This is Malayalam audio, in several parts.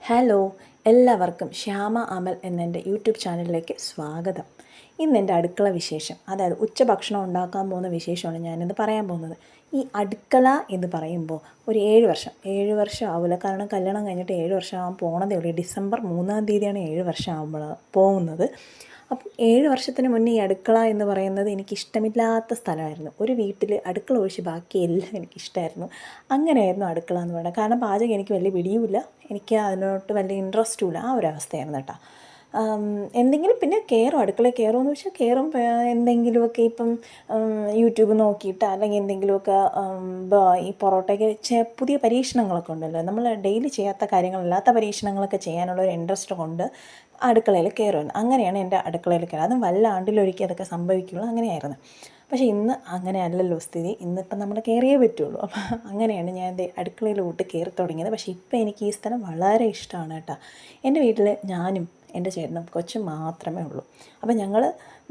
ഹലോ, എല്ലാവർക്കും ശ്യാമ അമൽ എന്നെൻ്റെ യൂട്യൂബ് ചാനലിലേക്ക് സ്വാഗതം. ഇന്ന് എൻ്റെ അടുക്കള വിശേഷം, അതായത് ഉച്ചഭക്ഷണം ഉണ്ടാക്കാൻ പോകുന്ന വിശേഷമാണ് ഞാനിന്ന് പറയാൻ പോകുന്നത്. ഈ അടുക്കള എന്ന് പറയുമ്പോൾ ഒരു 7 വർഷം ആവില്ല, കാരണം കല്യാണം കഴിഞ്ഞിട്ട് 7 വർഷം ആകാൻ പോണതേ ഉള്ളൂ. ഡിസംബർ 3-ാം തീയതിയാണ് 7 വർഷം ആകുമ്പോൾ പോകുന്നത്. അപ്പം 7 വർഷത്തിന് മുന്നേ ഈ അടുക്കള എന്ന് പറയുന്നത് എനിക്കിഷ്ടമില്ലാത്ത സ്ഥലമായിരുന്നു. ഒരു വീട്ടിൽ അടുക്കള ഒഴിച്ച് ബാക്കി എല്ലാം എനിക്കിഷ്ടമായിരുന്നു. അങ്ങനെയായിരുന്നു അടുക്കള എന്ന് പറയുന്നത്. കാരണം പാചകം എനിക്ക് വലിയ പിടിയുമില്ല, എനിക്ക് അതിനോട്ട് വലിയ ഇൻട്രസ്റ്റും ഇല്ല, ആ ഒരു അവസ്ഥയായിരുന്നു കേട്ടോ. എന്തെങ്കിലും പിന്നെ കയറും, അടുക്കളയിൽ കയറുമെന്ന് വെച്ചാൽ കയറും. എന്തെങ്കിലുമൊക്കെ ഇപ്പം യൂട്യൂബ് നോക്കിയിട്ട് അല്ലെങ്കിൽ എന്തെങ്കിലുമൊക്കെ ഈ പൊറോട്ടയ്ക്ക് പുതിയ പരീക്ഷണങ്ങളൊക്കെ ഉണ്ടല്ലോ, നമ്മൾ ഡെയിലി ചെയ്യാത്ത കാര്യങ്ങളല്ലാത്ത പരീക്ഷണങ്ങളൊക്കെ ചെയ്യാനുള്ളൊരു ഇൻട്രസ്റ്റ് കൊണ്ട് അടുക്കളയിൽ കയറുമായിരുന്നു. അങ്ങനെയാണ് എൻ്റെ അടുക്കളയിൽ കയറുക. അതും വല്ല ആണ്ടിലൊരിക്കൽ അതൊക്കെ സംഭവിക്കുള്ളൂ, അങ്ങനെയായിരുന്നു. പക്ഷേ ഇന്ന് അങ്ങനെ അല്ലല്ലോ സ്ഥിതി. ഇന്നിപ്പം നമ്മൾ കയറിയേ പറ്റുള്ളൂ. അപ്പം അങ്ങനെയാണ് ഞാൻ എൻ്റെ അടുക്കളയിലോട്ട് കയറി തുടങ്ങിയത്. പക്ഷേ ഇപ്പം എനിക്ക് ഈ സ്ഥലം വളരെ ഇഷ്ടമാണ് കേട്ടോ. എൻ്റെ വീട്ടിൽ ഞാനും എൻ്റെ ചേട്ടനും കൊച്ചും മാത്രമേ ഉള്ളൂ. അപ്പം ഞങ്ങൾ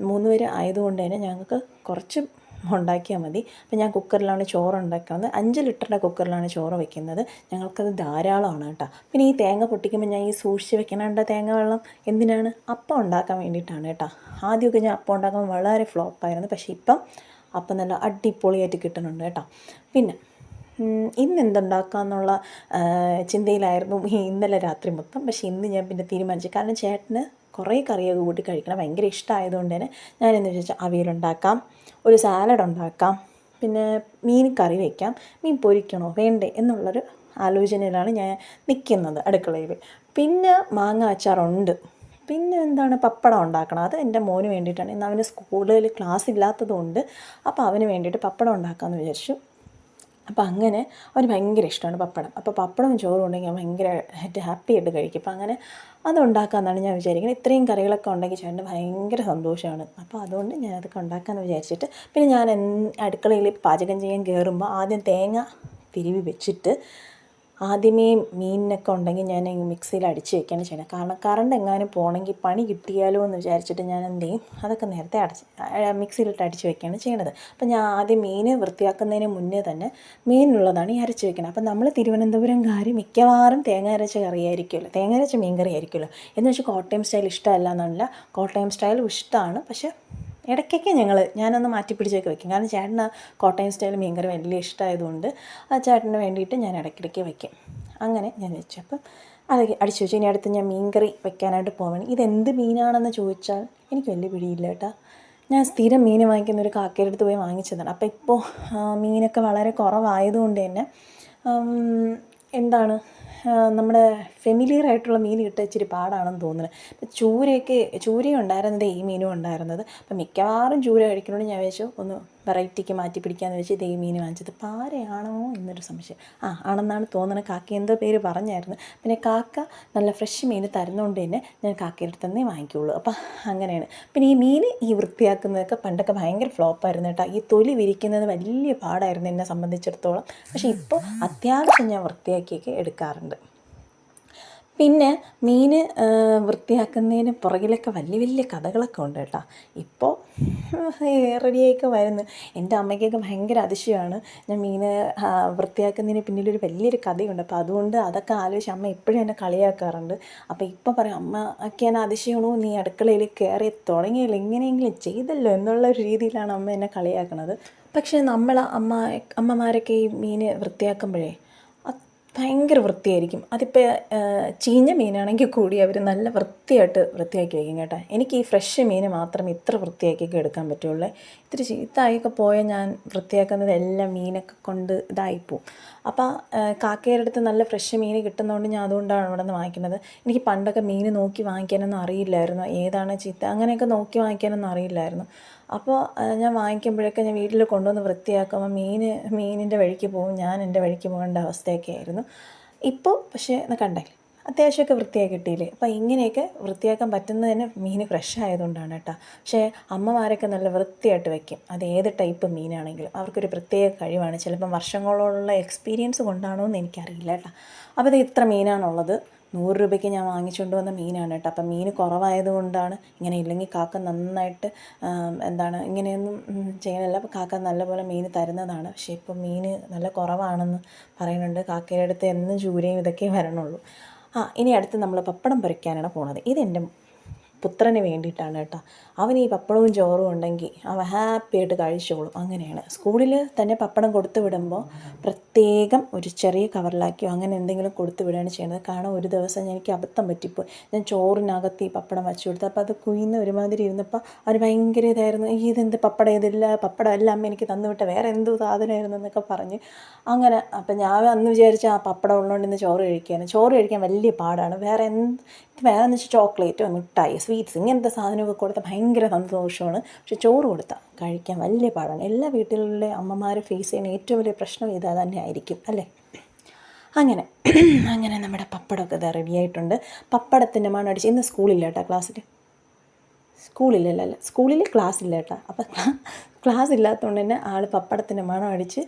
3 പേര് ആയതുകൊണ്ട് തന്നെ ഞങ്ങൾക്ക് കുറച്ച് ഉണ്ടാക്കിയാൽ മതി. അപ്പം ഞാൻ കുക്കറിലാണ് ചോറ് ഉണ്ടാക്കുന്നത്. 5 ലിറ്ററിൻ്റെ കുക്കറിലാണ് ചോറ് വയ്ക്കുന്നത്. ഞങ്ങൾക്കത് ധാരാളമാണ് കേട്ടോ. പിന്നെ ഈ തേങ്ങ പൊട്ടിക്കുമ്പോൾ ഞാൻ ഈ സൂക്ഷിച്ച് വെക്കണേണ്ട തേങ്ങ വെള്ളം എന്തിനാണ്? അപ്പം ഉണ്ടാക്കാൻ വേണ്ടിയിട്ടാണ് കേട്ടോ. ആദ്യമൊക്കെ ഞാൻ അപ്പം ഉണ്ടാക്കുമ്പോൾ വളരെ ഫ്ലോപ്പായിരുന്നു. പക്ഷേ ഇപ്പം അപ്പം നല്ല അടിപൊളിയായിട്ട് കിട്ടുന്നുണ്ട് കേട്ടോ. പിന്നെ ഇന്ന് എന്തുണ്ടാക്കാമെന്നുള്ള ചിന്തയിലായിരുന്നു ഇന്നലെ രാത്രി മൊത്തം. പക്ഷേ ഇന്ന് ഞാൻ പിന്നെ തീരുമാനിച്ചു, കാരണം ചേട്ടന് കുറേ കറിയൊക്കെ കൂട്ടി കഴിക്കണം ഭയങ്കര ഇഷ്ടമായതുകൊണ്ട് തന്നെ ഞാനെന്ന് വെച്ചാൽ അവിയലുണ്ടാക്കാം, ഒരു സാലഡ് ഉണ്ടാക്കാം, പിന്നെ മീൻ കറി വയ്ക്കാം, മീൻ പൊരിക്കണോ വേണ്ടേ എന്നുള്ളൊരു ആലോചനയിലാണ് ഞാൻ നിൽക്കുന്നത് അടുക്കളയിൽ. പിന്നെ മാങ്ങ അച്ചാറുണ്ട്, പിന്നെ എന്താണ്, പപ്പടം ഉണ്ടാക്കണം. അത് എൻ്റെ മോന് വേണ്ടിയിട്ടാണ്. ഇന്ന് അവന് സ്കൂളിൽ ക്ലാസ് ഇല്ലാത്തതുകൊണ്ട് അപ്പോൾ അവന് വേണ്ടിയിട്ട് പപ്പടം ഉണ്ടാക്കാമെന്ന് വിചാരിച്ചു. അപ്പോൾ അങ്ങനെ അവന് ഭയങ്കര ഇഷ്ടമാണ് പപ്പടം. അപ്പോൾ പപ്പടവും ചോറും ഉണ്ടെങ്കിൽ അവൻ ഭയങ്കര ഹാപ്പി ആയിട്ട് കഴിക്കും. അപ്പോൾ അങ്ങനെ അതുണ്ടാക്കാമെന്നാണ് ഞാൻ വിചാരിക്കുന്നത്. ഇത്രയും കറികളൊക്കെ ഉണ്ടെങ്കിൽ ചേട്ടന് ഭയങ്കര സന്തോഷമാണ്. അപ്പോൾ അതുകൊണ്ട് ഞാൻ അതൊക്കെ ഉണ്ടാക്കാമെന്ന് വിചാരിച്ചിട്ട് പിന്നെ ഞാൻ അടുക്കളയിൽ പാചകം ചെയ്യാൻ കയറുമ്പോൾ ആദ്യം തേങ്ങ തിരുവി വെച്ചിട്ട് ആദ്യമേ മീനിനൊക്കെ ഉണ്ടെങ്കിൽ ഞാൻ മിക്സിയിൽ അടിച്ച് വെക്കുകയാണ് ചെയ്യണം. കാരണം കറണ്ട് എങ്ങാനും പോകണമെങ്കിൽ പണി കിട്ടിയാലോ എന്ന് വിചാരിച്ചിട്ട് ഞാൻ എന്ത് ചെയ്യും, അതൊക്കെ നേരത്തെ മിക്സിയിലിട്ട് അടിച്ച് വെക്കുകയാണ് ചെയ്യണത്. അപ്പം ഞാൻ ആദ്യം മീൻ വൃത്തിയാക്കുന്നതിന് മുന്നേ തന്നെ മീനുള്ളതാണ് ഈ അരച്ച് വെക്കണം. അപ്പം നമ്മൾ തിരുവനന്തപുരംകാർ മിക്കവാറും തേങ്ങ അരച്ച കറിയായിരിക്കുമല്ലോ, തേങ്ങ അരച്ച മീൻ കറി ആയിരിക്കുമല്ലോ. എന്ന് വെച്ചാൽ കോട്ടയം സ്റ്റൈൽ ഇഷ്ടമല്ല എന്നല്ല, കോട്ടയം സ്റ്റൈൽ ഇഷ്ടമാണ്. പക്ഷേ ഇടയ്ക്കൊക്കെ ഞാനൊന്ന് മാറ്റിപ്പിടിച്ചൊക്കെ വെക്കും. കാരണം ചേട്ടന് കോട്ടയം സ്റ്റൈൽ മീൻകറി വലിയ ഇഷ്ടമായതുകൊണ്ട് ആ ചേട്ടന് വേണ്ടിയിട്ട് ഞാൻ ഇടയ്ക്കിടയ്ക്ക് വയ്ക്കും. അങ്ങനെ ഞാൻ വെച്ചു. അപ്പം അതൊക്കെ അടിച്ചു വെച്ചു. ഇനി അടുത്ത് ഞാൻ മീൻകറി വെക്കാനായിട്ട് പോവുകയാണ്. ഇതെന്ത് മീനാണെന്ന് ചോദിച്ചാൽ എനിക്ക് വലിയ പിടിയില്ല കേട്ടോ. ഞാൻ സ്ഥിരം മീൻ വാങ്ങിക്കുന്ന ഒരു കാക്കയുടെ അടുത്ത് പോയി വാങ്ങിച്ചതാണ്. അപ്പോൾ ഇപ്പോൾ മീനൊക്കെ വളരെ കുറവായതുകൊണ്ട് തന്നെ എന്താണ്, നമ്മുടെ ഫെമിലിയർ ആയിട്ടുള്ള മീൻ കിട്ടാൻ ഇച്ചിരി പാടാണെന്ന് തോന്നുന്നത്. ചൂരയും ഉണ്ടായിരുന്നത്, ഈ മീനും ഉണ്ടായിരുന്നത്. അപ്പം മിക്കവാറും ചൂര കഴിക്കണമെന്ന് ഞാൻ വെച്ചു ഒന്ന് വെറൈറ്റിക്ക് മാറ്റി പിടിക്കാമെന്ന് വെച്ച് ഈ മീൻ വാങ്ങിച്ചത്. പാരയാണോ എന്നൊരു സംശയം. ആണെന്നാണ് തോന്നുന്നത്. കാക്ക എന്തോ പേര് പറഞ്ഞായിരുന്നു. പിന്നെ കാക്ക നല്ല ഫ്രഷ് മീൻ തരുന്നതുകൊണ്ട് തന്നെ ഞാൻ കാക്കയുടെ അടുത്ത് തന്നെ വാങ്ങിക്കുകയുള്ളൂ. അപ്പം അങ്ങനെയാണ്. പിന്നെ ഈ മീൻ വൃത്തിയാക്കുന്നതൊക്കെ പണ്ടൊക്കെ ഭയങ്കര ഫ്ലോപ്പായിരുന്നു കേട്ടോ. ഈ തൊലി വിരിക്കുന്നത് വലിയ പാടായിരുന്നു എന്നെ സംബന്ധിച്ചിടത്തോളം. പക്ഷേ ഇപ്പോൾ അത്യാവശ്യം ഞാൻ വൃത്തിയാക്കിയൊക്കെ എടുക്കാറുണ്ട്. പിന്നെ മീൻ വൃത്തിയാക്കുന്നതിന് പുറകിലൊക്കെ വലിയ വലിയ കഥകളൊക്കെ ഉണ്ട് കേട്ടോ. ഇപ്പോൾ റെഡിയായിയൊക്കെ വരുന്നു. എൻ്റെ അമ്മയ്ക്കൊക്കെ ഭയങ്കര അതിശയമാണ്. ഞാൻ മീൻ വൃത്തിയാക്കുന്നതിന് പിന്നിലൊരു വലിയൊരു കഥയുണ്ട്. അപ്പോൾ അതുകൊണ്ട് അതൊക്കെ ആലോചിച്ച് അമ്മ എപ്പോഴും എന്നെ കളിയാക്കാറുണ്ട്. അപ്പോൾ ഇപ്പോൾ പറയും, അമ്മയ്ക്ക് എന്നെ അതിശയമാണോ, നീ അടുക്കളയിൽ കയറി തുടങ്ങിയില്ല, എങ്ങനെയെങ്കിലും ചെയ്തല്ലോ എന്നുള്ളൊരു രീതിയിലാണ് അമ്മ എന്നെ കളിയാക്കണത്. പക്ഷേ അമ്മമാരൊക്കെ ഈ മീൻ വൃത്തിയാക്കുമ്പോഴേ ഭയങ്കര വൃത്തിയായിരിക്കും. അതിപ്പോൾ ചീഞ്ഞ മീനാണെങ്കിൽ കൂടി അവർ നല്ല വൃത്തിയായിട്ട് വൃത്തിയാക്കി വയ്ക്കും കേട്ടോ. എനിക്ക് ഈ ഫ്രഷ് മീൻ മാത്രം ഇത്ര വൃത്തിയാക്കിയൊക്കെ എടുക്കാൻ പറ്റുള്ളൂ. ഇത്തിരി ചീത്തയൊക്കെ പോയാൽ ഞാൻ വൃത്തിയാക്കുന്നത് എല്ലാം മീനൊക്കെ കൊണ്ട് ഇതായിപ്പോവും. അപ്പോൾ കാക്കയുടെ അടുത്ത് നല്ല ഫ്രഷ് മീൻ കിട്ടുന്നതുകൊണ്ട് ഞാൻ അതുകൊണ്ടാണ് അവിടെ നിന്ന് വാങ്ങിക്കുന്നത്. എനിക്ക് പണ്ടൊക്കെ മീൻ നോക്കി വാങ്ങിക്കാനൊന്നും അറിയില്ലായിരുന്നു, ഏതാണ് ചീത്ത അങ്ങനെയൊക്കെ നോക്കി വാങ്ങിക്കാനൊന്നും അറിയില്ലായിരുന്നു. അപ്പോൾ ഞാൻ വാങ്ങിക്കുമ്പോഴൊക്കെ ഞാൻ വീട്ടിൽ കൊണ്ടുവന്ന് വൃത്തിയാക്കുമ്പോൾ മീനിൻ്റെ വഴിക്ക് പോകും, ഞാൻ എൻ്റെ വഴിക്ക് പോകേണ്ട അവസ്ഥയൊക്കെ ആയിരുന്നു. ഇപ്പോൾ പക്ഷേ കണ്ടേ അത്യാവശ്യമൊക്കെ വൃത്തിയാക്കി കിട്ടിയില്ലേ. അപ്പോൾ ഇങ്ങനെയൊക്കെ വൃത്തിയാക്കാൻ പറ്റുന്നത് തന്നെ മീൻ ഫ്രഷ് ആയതുകൊണ്ടാണ് കേട്ടോ. പക്ഷേ അമ്മമാരൊക്കെ നല്ല വൃത്തിയായിട്ട് വയ്ക്കും. അത് ഏത് ടൈപ്പ് മീനാണെങ്കിലും അവർക്കൊരു പ്രത്യേക കഴിവാണ്. ചിലപ്പം വർഷങ്ങളോളമുള്ള എക്സ്പീരിയൻസ് കൊണ്ടാണോ എന്ന് എനിക്കറിയില്ല കേട്ടോ. അപ്പോൾ ഇത് ഇത്ര മീനാണുള്ളത്. 100 രൂപയ്ക്ക് ഞാൻ വാങ്ങിച്ചുകൊണ്ട് വന്ന മീനാണ് കേട്ടോ. അപ്പം മീൻ കുറവായതുകൊണ്ടാണ് ഇങ്ങനെ. ഇല്ലെങ്കിൽ കാക്ക നന്നായിട്ട് ഇങ്ങനെയൊന്നും ചെയ്യണില്ല. അപ്പോൾ കാക്ക നല്ലപോലെ മീൻ തരുന്നതാണ്. പക്ഷേ ഇപ്പോൾ മീൻ നല്ല കുറവാണെന്ന് പറയുന്നുണ്ട്. കാക്കയുടെ അടുത്ത് എന്നും ചൂരയും ഇതൊക്കെ വരണുള്ളൂ. ഇനി അടുത്ത് നമ്മൾ പപ്പടം പൊരിക്കാനാണ് പോണത്. ഇതെൻ്റെ പുത്രന് വേണ്ടിയിട്ടാണ് കേട്ടോ. അവൻ ഈ പപ്പടവും ചോറും ഉണ്ടെങ്കിൽ അവൻ ഹാപ്പിയായിട്ട് കഴിച്ചോളും. അങ്ങനെയാണ് സ്കൂളിൽ തന്നെ പപ്പടം കൊടുത്തു വിടുമ്പോൾ പ്രത്യേകം ഒരു ചെറിയ കവറിലാക്കിയോ അങ്ങനെ എന്തെങ്കിലും കൊടുത്തു വിടുകയാണ് ചെയ്യുന്നത്. കാരണം ഒരു ദിവസം എനിക്ക് അബദ്ധം പറ്റിപ്പോയി. ഞാൻ ചോറിനകത്ത് ഈ പപ്പടം വച്ചു കൊടുത്തു. അപ്പോൾ അത് കുയിന്ന് ഒരുമാതിരി ഇരുന്നപ്പോൾ അവന് ഭയങ്കര ഇതായിരുന്നു, ഇതെന്ത് പപ്പടം, ഇതില്ല പപ്പടം അല്ല അമ്മ എനിക്ക് തന്നുവിട്ട, വേറെ എന്തോ സാധനമായിരുന്നു എന്നൊക്കെ പറഞ്ഞ് അങ്ങനെ. അപ്പം ഞാൻ അന്ന് വിചാരിച്ച പപ്പടം ഉള്ളതുകൊണ്ട് ഇന്ന് ചോറ് കഴിക്കാൻ വലിയ പാടാണ്. വേറെന്ന് വെച്ചാൽ ചോക്ലേറ്റോ മിഠായി സ്വീറ്റ്സ് ഇങ്ങനത്തെ സാധനമൊക്കെ കൊടുത്താൽ ഭയങ്കര സന്തോഷമാണ്. പക്ഷെ ചോറ് കൊടുത്താൽ കഴിക്കാൻ വലിയ പാടാണ്. എല്ലാ വീട്ടിലുള്ള അമ്മമാർ ഫേസ് ചെയ്യുന്ന ഏറ്റവും വലിയ പ്രശ്നം ഇതാ തന്നെ ആയിരിക്കും അല്ലേ. അങ്ങനെ നമ്മുടെ പപ്പടമൊക്കെ ഇതാ റെഡിയായിട്ടുണ്ട്. പപ്പടത്തിൻ്റെ മണം അടിച്ച് ഇന്ന് സ്കൂളില്ല കേട്ടോ, സ്കൂളിൽ ക്ലാസ് ഇല്ല കേട്ടോ. അപ്പം ക്ലാസ് ഇല്ലാത്തതുകൊണ്ട് തന്നെ ആൾ പപ്പടത്തിൻ്റെ മണം അടിച്ച്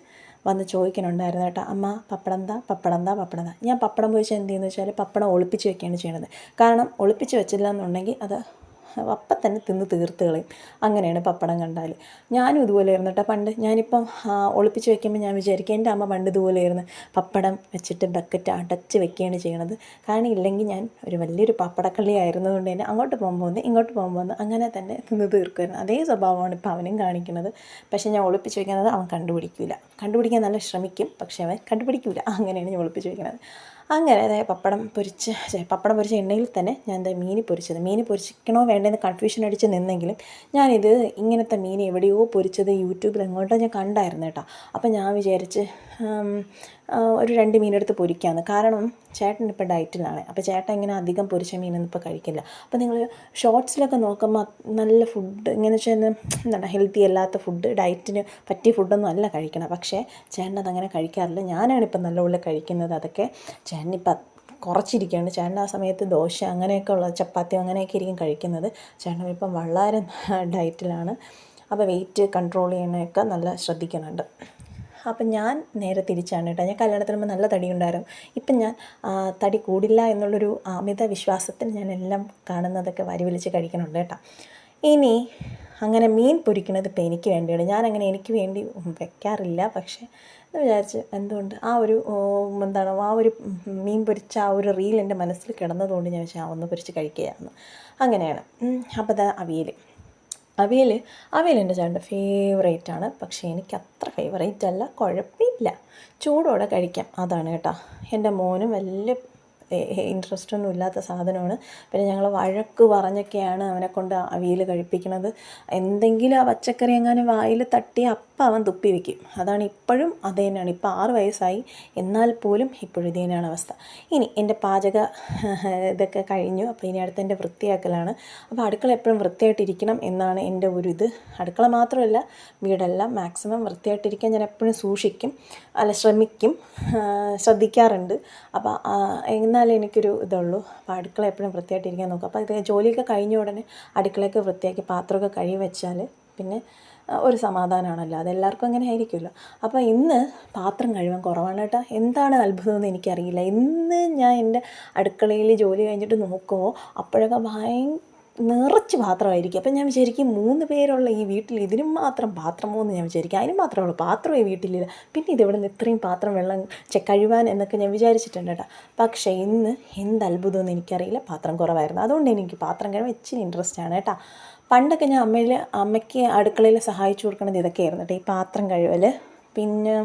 വന്ന് ചോദിക്കണുണ്ടായിരുന്നു കേട്ടോ, അമ്മ പപ്പടം താ. ഞാൻ പപ്പടം പൊരിച്ച് എന്ത് ചെയ്യുന്നത് വെച്ചാൽ പപ്പടം ഒളിപ്പിച്ച് വെക്കുകയാണ് ചെയ്യണത്. കാരണം ഒളിപ്പിച്ച് വെച്ചില്ല എന്നുണ്ടെങ്കിൽ അത് അപ്പം തന്നെ തിന്ന് തീർത്ത് കളയും. അങ്ങനെയാണ് പപ്പടം കണ്ടാൽ. ഞാനും ഇതുപോലെ ആയിരുന്നു കേട്ടോ പണ്ട്. ഞാനിപ്പം ഒളിപ്പിച്ച് വെക്കുമ്പോൾ ഞാൻ വിചാരിക്കും എൻ്റെ അമ്മ പണ്ട് ഇതുപോലെ ആയിരുന്നു, പപ്പടം വെച്ചിട്ട് ബക്കറ്റ് അടച്ച് വെക്കുകയാണ് ചെയ്യണത്. കാരണം ഇല്ലെങ്കിൽ ഞാൻ ഒരു വലിയൊരു പപ്പടക്കള്ളി ആയിരുന്നതുകൊണ്ട് തന്നെ അങ്ങോട്ട് പോകുമ്പോൾ ഒന്ന് ഇങ്ങോട്ട് പോകുമ്പോൾ ഒന്ന് അങ്ങനെ തന്നെ തിന്ന് തീർക്കുമായിരുന്നു. അതേ സ്വഭാവമാണ് ഇപ്പോൾ അവനും കാണിക്കുന്നത്. പക്ഷേ ഞാൻ ഒളിപ്പിച്ച് വെക്കുന്നത് അവൻ കണ്ടുപിടിക്കാൻ നല്ല ശ്രമിക്കും, പക്ഷേ അവൻ കണ്ടുപിടിക്കില്ല. അങ്ങനെയാണ് ഞാൻ ഒളിപ്പിച്ച് വെക്കുന്നത്. അങ്ങനെ അതായത് പപ്പടം പൊരിച്ച എണ്ണയിൽ തന്നെ ഞാൻ മീൻ പൊരിക്കണോ വേണ്ടതെന്ന് കൺഫ്യൂഷൻ അടിച്ച് നിന്നെങ്കിലും ഞാനിത് ഇങ്ങനത്തെ മീൻ എവിടെയോ പൊരിച്ചത് യൂട്യൂബിൽ എങ്ങോട്ടോ ഞാൻ കണ്ടായിരുന്നു കേട്ടോ. അപ്പം ഞാൻ വിചാരിച്ച് ഒരു 2 മീനെടുത്ത് പൊരിക്കാമെന്ന്. കാരണം ചേട്ടൻ ഇപ്പോൾ ഡയറ്റിലാണ്. അപ്പോൾ ചേട്ടൻ ഇങ്ങനെ അധികം പൊരിച്ച മീനൊന്നും ഇപ്പോൾ കഴിക്കില്ല. അപ്പോൾ നിങ്ങൾ ഷോർട്സിലൊക്കെ നോക്കുമ്പോൾ നല്ല ഫുഡ് ഇങ്ങനെ വെച്ചാൽ എന്താണ് ഹെൽത്തി അല്ലാത്ത ഫുഡ്, ഡയറ്റിന് പറ്റിയ ഫുഡൊന്നും അല്ല കഴിക്കണം. പക്ഷേ ചേട്ടൻ അതങ്ങനെ കഴിക്കാറില്ല. ഞാനാണിപ്പോൾ നല്ലപോലെ കഴിക്കുന്നത്. അതൊക്കെ ചേട്ടനിപ്പം കുറച്ചിരിക്കുകയാണ്. ചേട്ടൻ ആ സമയത്ത് ദോശ അങ്ങനെയൊക്കെ ഉള്ള ചപ്പാത്തി അങ്ങനെയൊക്കെ ആയിരിക്കും കഴിക്കുന്നത്. ചേട്ടൻ ഇപ്പം വളരെ ഡയറ്റിലാണ്. അപ്പോൾ വെയിറ്റ് കൺട്രോൾ ചെയ്യണമൊക്കെ നല്ല ശ്രദ്ധിക്കുന്നുണ്ട്. അപ്പം ഞാൻ നേരെ തിരിച്ചാണ് കേട്ടോ. ഞാൻ കല്യാണത്തിന് മുമ്പ് നല്ല തടി ഉണ്ടായിരുന്നു. ഇപ്പം ഞാൻ തടി കൂടില്ല എന്നുള്ളൊരു അമിത വിശ്വാസത്തിൽ ഞാൻ എല്ലാം കാണുന്നതൊക്കെ വാരി വലിച്ച് കഴിക്കണുണ്ട് കേട്ടോ. ഇനി അങ്ങനെ മീൻ പൊരിക്കണത് ഇപ്പോൾ എനിക്ക് വേണ്ടിയാണ്. ഞാനങ്ങനെ എനിക്ക് വേണ്ടി വെക്കാറില്ല. പക്ഷേ എന്ന് വിചാരിച്ച് എന്തുകൊണ്ട് ആ ഒരു മീൻ പൊരിച്ച ആ ഒരു റീൽ എൻ്റെ മനസ്സിൽ കിടന്നതുകൊണ്ട് ഞാൻ വെച്ചാൽ ഒന്ന് പൊരിച്ച് കഴിക്കുകയായിരുന്നു. അങ്ങനെയാണ്. അപ്പോൾ അത് അവിയൽ എൻ്റെ ചേട്ടൻ്റെ ഫേവറേറ്റാണ്. പക്ഷേ എനിക്കത്ര ഫേവറേറ്റ് അല്ല, കുഴപ്പമില്ല, ചൂടോടെ കഴിക്കാം. അതാണ് കേട്ടോ. എൻ്റെ മോനും വലിയ ഇൻട്രസ്റ്റൊന്നും ഇല്ലാത്ത സാധനമാണ്. പിന്നെ ഞങ്ങൾ വഴക്ക് പറഞ്ഞൊക്കെയാണ് അവനെ കൊണ്ട് അവിയൽ കഴിപ്പിക്കുന്നത്. എന്തെങ്കിലും ആ പച്ചക്കറി എങ്ങാനും വായിൽ തട്ടി അപ്പം അവൻ തുപ്പി വയ്ക്കും. അതാണ് ഇപ്പോഴും അത് തന്നെയാണ്. ഇപ്പോൾ 6 വയസ്സായി, എന്നാൽ പോലും ഇപ്പോഴും ഇത് തന്നെയാണ് അവസ്ഥ. ഇനി എൻ്റെ പാചക ഇതൊക്കെ കഴിഞ്ഞു. അപ്പോൾ ഇനി അടുത്ത എൻ്റെ വൃത്തിയാക്കലാണ്. അപ്പോൾ അടുക്കള എപ്പോഴും വൃത്തിയായിട്ടിരിക്കണം എന്നാണ് എൻ്റെ ഒരു ഇത്. അടുക്കള മാത്രമല്ല വീടെല്ലാം മാക്സിമം വൃത്തിയായിട്ടിരിക്കാൻ ഞാൻ എപ്പോഴും ശ്രദ്ധിക്കാറുണ്ട്. അപ്പോൾ എന്നാലേ എനിക്കൊരു ഇതുള്ളൂ. അപ്പോൾ അടുക്കള എപ്പോഴും വൃത്തിയായിട്ടിരിക്കാൻ നോക്കും. അപ്പോൾ ഇത് ജോലിയൊക്കെ കഴിഞ്ഞ ഉടനെ അടുക്കളയൊക്കെ വൃത്തിയാക്കി പാത്രമൊക്കെ കഴുകി വെച്ചാൽ പിന്നെ ഒരു സമാധാനമാണല്ലോ. അതെല്ലാവർക്കും അങ്ങനെ ആയിരിക്കുമല്ലോ. അപ്പോൾ ഇന്ന് പാത്രം കഴുകാൻ കുറവാണ് കേട്ടോ. എന്താണ് അത്ഭുതമെന്ന് എനിക്കറിയില്ല. ഇന്ന് ഞാൻ എൻ്റെ അടുക്കളയിൽ ജോലി കഴിഞ്ഞിട്ട് നോക്കുമ്പോൾ അപ്പോഴൊക്കെ നിറച്ച് പാത്രമായിരിക്കും. അപ്പം ഞാൻ വിചാരിക്കും 3 പേരുള്ള ഈ വീട്ടിൽ ഇതിനും മാത്രം പാത്രമോ എന്ന് ഞാൻ വിചാരിക്കും. അതിനും മാത്രമേ ഉള്ളൂ, പാത്രമേ വീട്ടിലില്ല. പിന്നെ ഇതെവിടെ നിന്ന് ഇത്രയും പാത്രം കഴുകാൻ എന്നൊക്കെ ഞാൻ വിചാരിച്ചിട്ടുണ്ട് കേട്ടോ. പക്ഷേ ഇന്ന് എന്ത് അത്ഭുതമെന്ന് എനിക്കറിയില്ല, പാത്രം കുറവായിരുന്നു. അതുകൊണ്ട് എനിക്ക് പാത്രം കഴുകാൻ ഇച്ചിരി ഇൻട്രസ്റ്റ് ആണ് കേട്ടോ. പണ്ടൊക്കെ ഞാൻ അമ്മയ്ക്ക് അടുക്കളയിൽ സഹായിച്ചു കൊടുക്കണത് ഇതൊക്കെയായിരുന്നു കേട്ടോ, ഈ പാത്രം കഴുകൽ. പിന്നെ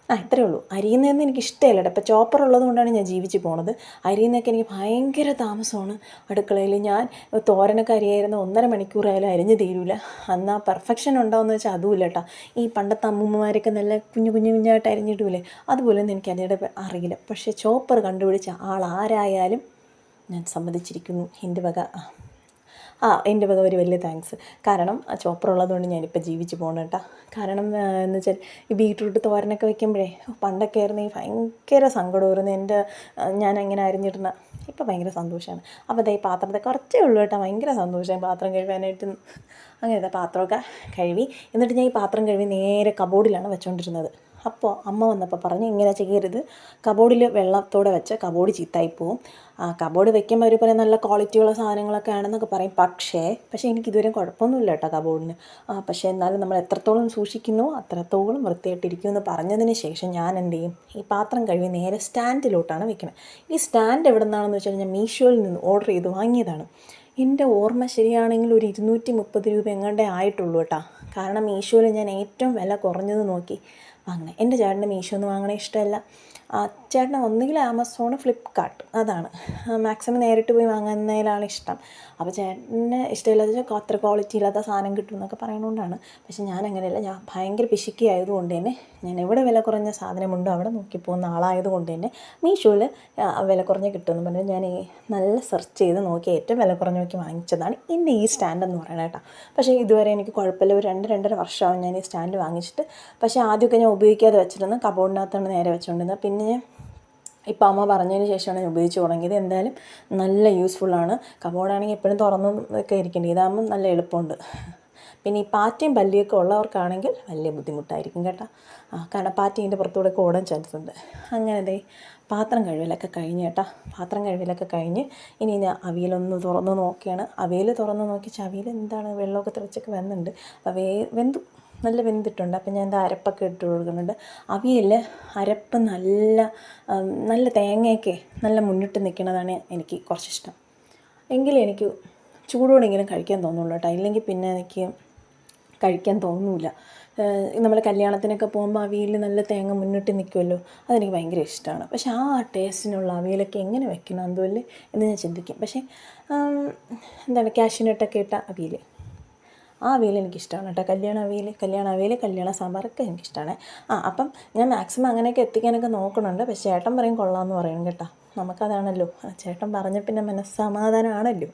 ഇത്രയേ ഉള്ളൂ. അരിയുന്നതെന്ന് എനിക്ക് ഇഷ്ടമല്ല കേട്ടോ. ഇപ്പോൾ ചോപ്പർ ഉള്ളത് കൊണ്ടാണ് ഞാൻ ജീവിച്ച് പോണത്. അരിയുന്നതൊക്കെ എനിക്ക് ഭയങ്കര താമസമാണ് അടുക്കളയിൽ. ഞാൻ തോരനൊക്കെ അരിയായിരുന്നു 1.5 മണിക്കൂറായാലും അരിഞ്ഞ് തീരില്ല. അന്ന് ആ പെർഫെക്ഷൻ ഉണ്ടാവുമെന്ന് വെച്ചാൽ അതുമില്ല കേട്ടോ. ഈ പണ്ടത്തെ അമ്മൂമ്മമാരൊക്കെ നല്ല കുഞ്ഞായിട്ട് അരിഞ്ഞിട്ടില്ലേ, അതുപോലെയൊന്നും എനിക്ക് അതിൻ്റെ അറിയില്ല. പക്ഷേ ചോപ്പർ കണ്ടുപിടിച്ച ആളാരായാലും ഞാൻ സമ്മതിച്ചിരിക്കുന്നു. എൻ്റെ വക ഒരു വലിയ താങ്ക്സ്. കാരണം ആ ചോപ്പർ ഉള്ളതുകൊണ്ട് ഞാനിപ്പോൾ ജീവിച്ച് പോകണം കേട്ടോ. കാരണം എന്ന് വെച്ചാൽ ഈ ബീട്രൂട്ട് തോരനൊക്കെ വയ്ക്കുമ്പോഴേ പണ്ടൊക്കെ ആയിരുന്നെങ്കിൽ ഭയങ്കര സങ്കടമായിരുന്നു. ഞാൻ അങ്ങനെ അരിഞ്ഞിടുന്ന. ഇപ്പോൾ ഭയങ്കര സന്തോഷമാണ്. അപ്പോൾ ഈ പാത്രത്തെ കുറച്ചേ ഉള്ളൂ കേട്ടോ, ഭയങ്കര സന്തോഷം പാത്രം കഴുകാനായിട്ട്. അങ്ങനത്തെ പാത്രമൊക്കെ കഴുകി എന്നിട്ട് ഞാൻ ഈ പാത്രം കഴുകി നേരെ കബോർഡിലാണ് വെച്ചുകൊണ്ടിരുന്നത്. അപ്പോൾ അമ്മ വന്നപ്പോൾ പറഞ്ഞു ഇങ്ങനെ ചെയ്യരുത്, കബോർഡിൽ വെള്ളത്തോടെ വെച്ച് കബോർഡ് ചീത്തായി പോവും, കബോർഡ് വെക്കുമ്പോൾ അവർ പറയും നല്ല ക്വാളിറ്റിയുള്ള സാധനങ്ങളൊക്കെ ആണെന്നൊക്കെ പറയും. പക്ഷേ എനിക്കിതുവരെ കുഴപ്പമൊന്നുമില്ല കേട്ടോ കബോർഡിന്. പക്ഷേ എന്നാലും നമ്മൾ എത്രത്തോളം സൂക്ഷിക്കുന്നോ അത്രത്തോളം വൃത്തിയായിട്ടിരിക്കും എന്ന് പറഞ്ഞതിന് ശേഷം ഞാൻ എന്ത് ചെയ്യും, ഈ പാത്രം കഴുകി നേരെ സ്റ്റാൻഡിലോട്ടാണ് വെക്കുന്നത്. ഈ സ്റ്റാൻഡ് എവിടെ നിന്നാണെന്ന് വെച്ചാൽ ഞാൻ മീഷോയിൽ നിന്ന് ഓർഡർ ചെയ്ത് വാങ്ങിയതാണ്. എൻ്റെ ഓർമ്മ ശരിയാണെങ്കിൽ ഒരു 230 രൂപ എങ്ങാണ്ടേ ആയിട്ടുള്ളൂ കേട്ടോ. കാരണം മീഷോയിൽ ഞാൻ ഏറ്റവും വില കുറഞ്ഞത് നോക്കി വാങ്ങണേ. എൻ്റെ ചേട്ടന് മീഷോ ഒന്ന് വാങ്ങണേ ഇഷ്ടമല്ല. ചേട്ടന് ഒന്നുകിൽ ആമസോൺ, ഫ്ലിപ്കാർട്ട്, അതാണ് മാക്സിമം നേരിട്ട് പോയി വാങ്ങുന്നതിലാണ് ഇഷ്ടം. അപ്പോൾ ചേട്ടന് ഇഷ്ടമില്ലാതെ അത്ര ക്വാളിറ്റി ഇല്ലാത്ത സാധനം കിട്ടും എന്നൊക്കെ പറയുന്നതുകൊണ്ടാണ്. പക്ഷേ ഞാൻ അങ്ങനെയല്ല, ഞാൻ ഭയങ്കര പിശുക്കി ആയതുകൊണ്ട് തന്നെ ഞാൻ എവിടെ വില കുറഞ്ഞ സാധനമുണ്ടോ അവിടെ നോക്കി പോകുന്ന ആളായതുകൊണ്ട് തന്നെ മീഷോയിൽ വില കുറഞ്ഞ് കിട്ടുമെന്ന് പറഞ്ഞാൽ ഞാൻ നല്ല സെർച്ച് ചെയ്ത് നോക്കി ഏറ്റവും വില കുറഞ്ഞ് നോക്കി വാങ്ങിച്ചതാണ് എൻ്റെ ഈ സ്റ്റാൻഡ് എന്ന് പറയുന്നത് കേട്ടോ. പക്ഷേ ഇതുവരെ എനിക്ക് കുഴപ്പമില്ല. ഒരു 2-2.5 വർഷമാവും ഞാൻ ഈ സ്റ്റാൻഡ് വാങ്ങിച്ചിട്ട്. പക്ഷേ ആദ്യമൊക്കെ ഞാൻ ഉപയോഗിക്കാതെ വെച്ചിരുന്നു, കബോർഡിനകത്താണ് നേരെ വെച്ചുകൊണ്ടിരുന്നത്. പിന്നെ ഇപ്പോൾ അമ്മ പറഞ്ഞതിന് ശേഷമാണ് ഞാൻ ഉപയോഗിച്ച് തുടങ്ങിയത്. എന്തായാലും നല്ല യൂസ്ഫുള്ളാണ്. കബോർഡാണെങ്കിൽ എപ്പോഴും തുറന്നൊക്കെ ഇരിക്കേണ്ടത്, ഇതാകുമ്പോൾ നല്ല എളുപ്പമുണ്ട്. പിന്നെ ഈ പാറ്റയും പല്ലിയൊക്കെ ഉള്ളവർക്കാണെങ്കിൽ വലിയ ബുദ്ധിമുട്ടായിരിക്കും കേട്ടോ. കാരണം പാറ്റേൻ്റെ പുറത്തൂടെയൊക്കെ ഓടാൻ ചാൻസ് ഉണ്ട്. അങ്ങനെ പാത്രം കഴുകലൊക്കെ കഴിഞ്ഞ് കേട്ടോ. പാത്രം കഴുകലൊക്കെ കഴിഞ്ഞ് ഇനി ഞാൻ അവിയലൊന്ന് തുറന്ന് നോക്കിയാണ്. അവിയൽ തുറന്ന് നോക്കിച്ചാൽ അവിയൽ എന്താണ് വെള്ളമൊക്കെ തിളച്ചൊക്കെ വെന്തുണ്ട്. അപ്പോൾ വെന്തു, നല്ല വെന്തിട്ടുണ്ട്. അപ്പം ഞാൻ അരപ്പൊക്കെ ഇട്ട് കൊടുക്കുന്നുണ്ട്. അവിയൽ അരപ്പ് നല്ല തേങ്ങയൊക്കെ നല്ല മുന്നിട്ട് നിൽക്കുന്നതാണ് എനിക്ക് കുറച്ചിഷ്ടം. എങ്കിലും എനിക്ക് ചൂടോടെങ്കിലും കഴിക്കാൻ തോന്നുള്ളൂ കേട്ടോ. ഇല്ലെങ്കിൽ പിന്നെ എനിക്ക് കഴിക്കാൻ തോന്നില്ല. നമ്മൾ കല്യാണത്തിനൊക്കെ പോകുമ്പോൾ അവിയൽ നല്ല തേങ്ങ മുന്നിട്ട് നിൽക്കുമല്ലോ, അതെനിക്ക് ഭയങ്കര ഇഷ്ടമാണ്. പക്ഷേ ആ ടേസ്റ്റിനുള്ള അവിയലൊക്കെ എങ്ങനെ വെക്കണം അതുപോലെ എന്ന് ഞാൻ ചിന്തിക്കും. പക്ഷേ എന്താണ് കാഷ്യൂനട്ടൊക്കെ ഇട്ട അവിയൽ, ആ അവിയൽ എനിക്കിഷ്ടമാണ് കേട്ടോ. കല്യാണ അവിയൽ കല്യാണ സാമ്പാറൊക്കെ എനിക്കിഷ്ടമാണ്. അപ്പം ഞാൻ മാക്സിമം അങ്ങനെയൊക്കെ എത്തിക്കാനൊക്കെ നോക്കുന്നുണ്ട്. പക്ഷേ ചേട്ടൻ പറയും കൊള്ളാമെന്ന് പറയും കേട്ടോ. നമുക്കതാണല്ലോ, ചേട്ടൻ പറഞ്ഞ പിന്നെ മനസ്സമാധാനമാണല്ലോ.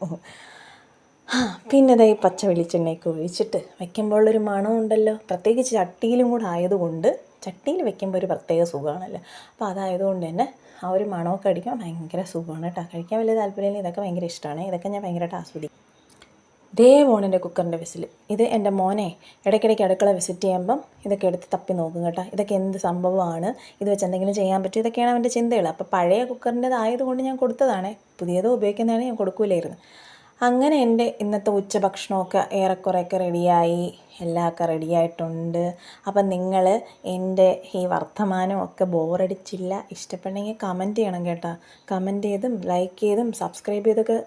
പിന്നെ ഈ പച്ച വെളിച്ചെണ്ണയൊക്കെ ഒഴിച്ചിട്ട് വയ്ക്കുമ്പോഴുള്ളൊരു മണമുണ്ടല്ലോ, പ്രത്യേകിച്ച് ചട്ടിയിലും കൂടെ ആയതുകൊണ്ട്, ചട്ടിയിൽ വെക്കുമ്പോൾ ഒരു പ്രത്യേക സുഖമാണല്ലോ. അപ്പോൾ അതായതുകൊണ്ട് തന്നെ ആ ഒരു മണമൊക്കെ അടിക്കാൻ ഭയങ്കര സുഖമാണ് കേട്ടോ. കഴിക്കാൻ വലിയ താല്പര്യമില്ല, ഇതൊക്കെ ഭയങ്കര ഇഷ്ടമാണ്. ഇതൊക്കെ ഞാൻ ഭയങ്കരമായിട്ട് ആസ്വദിക്കും. മോണിൻ്റെ കുക്കറിൻ്റെ വിസിൽ. ഇത് എൻ്റെ മോനെ ഇടയ്ക്കിടയ്ക്ക് അടുക്കള വിസിറ്റ് ചെയ്യുമ്പം ഇതൊക്കെ എടുത്ത് തപ്പി നോക്കും കേട്ടോ. ഇതൊക്കെ എന്ത് സംഭവമാണ്, ഇത് വെച്ച് എന്തെങ്കിലും ചെയ്യാൻ പറ്റും, ഇതൊക്കെയാണ് അവൻ്റെ ചിന്തകൾ. അപ്പോൾ പഴയ കുക്കറിൻ്റെതായതുകൊണ്ട് ഞാൻ കൊടുത്തതാണ്, പുതിയത് ഉപയോഗിക്കുന്നതാണ് ഞാൻ കൊടുക്കൂലായിരുന്നു. അങ്ങനെ എൻ്റെ ഇന്നത്തെ ഉച്ചഭക്ഷണമൊക്കെ ഏറെക്കുറെയൊക്കെ റെഡിയായി, എല്ലാമൊക്കെ റെഡിയായിട്ടുണ്ട്. അപ്പം നിങ്ങൾ എൻ്റെ ഈ വർത്തമാനമൊക്കെ ബോറടിച്ചില്ല, ഇഷ്ടപ്പെട്ടെങ്കിൽ കമൻറ്റ് ചെയ്യണം കേട്ടോ. കമൻറ്റ് ചെയ്തും ലൈക്ക് ചെയ്തും സബ്സ്ക്രൈബ് ചെയ്തൊക്കെ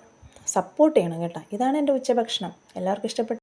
സപ്പോർട്ട് ചെയ്യണം കേട്ടോ. ഇതാണ് എൻ്റെ ഉച്ചഭക്ഷണം. എല്ലാവർക്കും ഇഷ്ടപ്പെട്ടു.